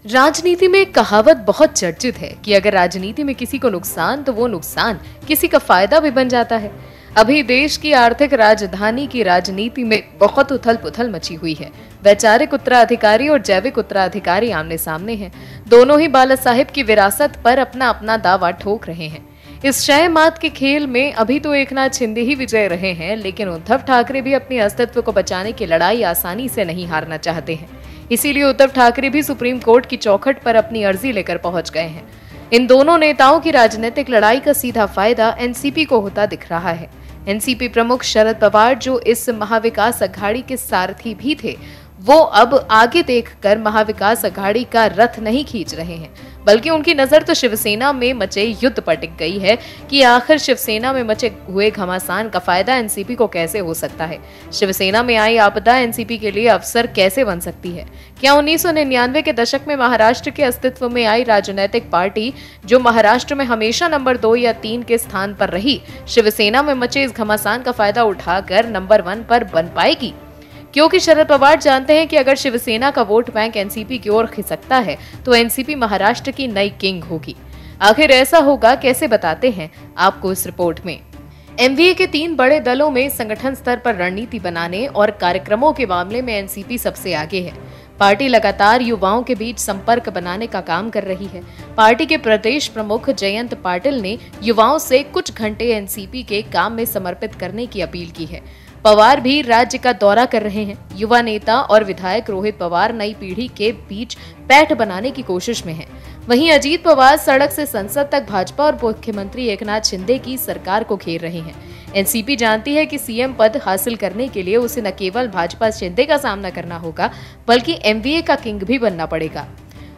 राजनीति में एक कहावत बहुत चर्चित है कि अगर राजनीति में किसी को नुकसान तो वो नुकसान किसी का फायदा भी बन जाता है। अभी देश की आर्थिक राजधानी की राजनीति में बहुत उथल पुथल मची हुई है। वैचारिक उत्तराधिकारी और जैविक उत्तराधिकारी आमने सामने हैं। दोनों ही बाला साहेब की विरासत पर अपना अपना दावा ठोक रहे हैं। इस शय मात के खेल में अभी तो एकनाथ शिंदे ही विजय रहे हैं, लेकिन उद्धव ठाकरे भी अपने अस्तित्व को बचाने की लड़ाई आसानी से नहीं हारना चाहते हैं। इसीलिए उद्धव ठाकरे भी सुप्रीम कोर्ट की चौखट पर अपनी अर्जी लेकर पहुंच गए हैं। इन दोनों नेताओं की राजनीतिक लड़ाई का सीधा फायदा एनसीपी को होता दिख रहा है। एनसीपी प्रमुख शरद पवार, जो इस महाविकास अघाड़ी के सारथी भी थे, वो अब आगे देखकर महाविकास अघाड़ी का रथ नहीं खींच रहे हैं, बल्कि उनकी नजर तो शिवसेना में मचे युद्ध पर टिक गई है कि आखिर शिवसेना में मचे हुए घमासान का फायदा एनसीपी को कैसे हो सकता है। शिवसेना में आई आपदा एनसीपी के लिए अवसर कैसे बन सकती है। क्या 1999 के दशक में महाराष्ट्र के अस्तित्व में आई राजनीतिक पार्टी, जो महाराष्ट्र में हमेशा नंबर 2 या 3 के स्थान पर रही, शिवसेना में मचे इस घमासान का फायदा उठाकर नंबर 1 पर बन पाएगी? क्योंकि शरद पवार जानते हैं कि अगर शिवसेना का वोट बैंक एनसीपी की ओर खिसकता है तो एनसीपी महाराष्ट्र की नई किंग होगी। आखिर ऐसा होगा कैसे, बताते हैं आपको इस रिपोर्ट में। एमवीए के 3 बड़े दलों में संगठन स्तर पर रणनीति बनाने और कार्यक्रमों के मामले में एनसीपी सबसे आगे है। पार्टी लगातार युवाओं के बीच संपर्क बनाने का काम कर रही है। पार्टी के प्रदेश प्रमुख जयंत पाटिल ने युवाओं से कुछ घंटे एनसीपी के काम में समर्पित करने की अपील की है। पवार भी राज्य का दौरा कर रहे हैं। युवा नेता और विधायक रोहित पवार नई पीढ़ी के बीच पैठ बनाने की कोशिश में हैं। वहीं अजीत पवार सड़क से संसद तक भाजपा और मुख्यमंत्री एकनाथ शिंदे की सरकार को घेर रहे हैं। एनसीपी जानती है कि सीएम पद हासिल करने के लिए उसे न केवल भाजपा शिंदे का सामना करना होगा, बल्कि एमवीए का किंग भी बनना पड़ेगा।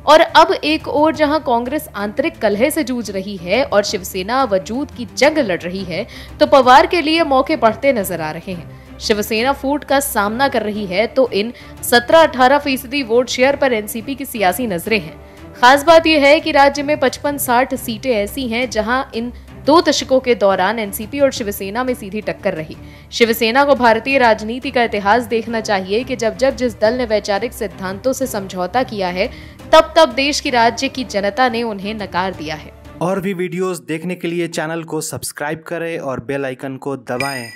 और अब एक ओर जहां कांग्रेस आंतरिक कलह से जूझ रही है और शिवसेना वजूद की जंग लड़ रही है, तो पवार के लिए मौके बढ़ते नजर आ रहे हैं। शिवसेना फूट का सामना कर रही है तो इन 17-18% वोट शेयर पर एनसीपी की सियासी नजरें हैं। खास बात यह है कि राज्य में 55-60 सीटें ऐसी हैं जहां इन 2 दशकों के दौरान एनसीपी और शिवसेना में सीधी टक्कर रही। शिवसेना को भारतीय राजनीति का इतिहास देखना चाहिए कि जब जब जिस दल ने वैचारिक सिद्धांतों से समझौता किया है, तब तब देश की राज्य की जनता ने उन्हें नकार दिया है। और भी वीडियोस देखने के लिए चैनल को सब्सक्राइब करें और बेल आइकन को दबाएं।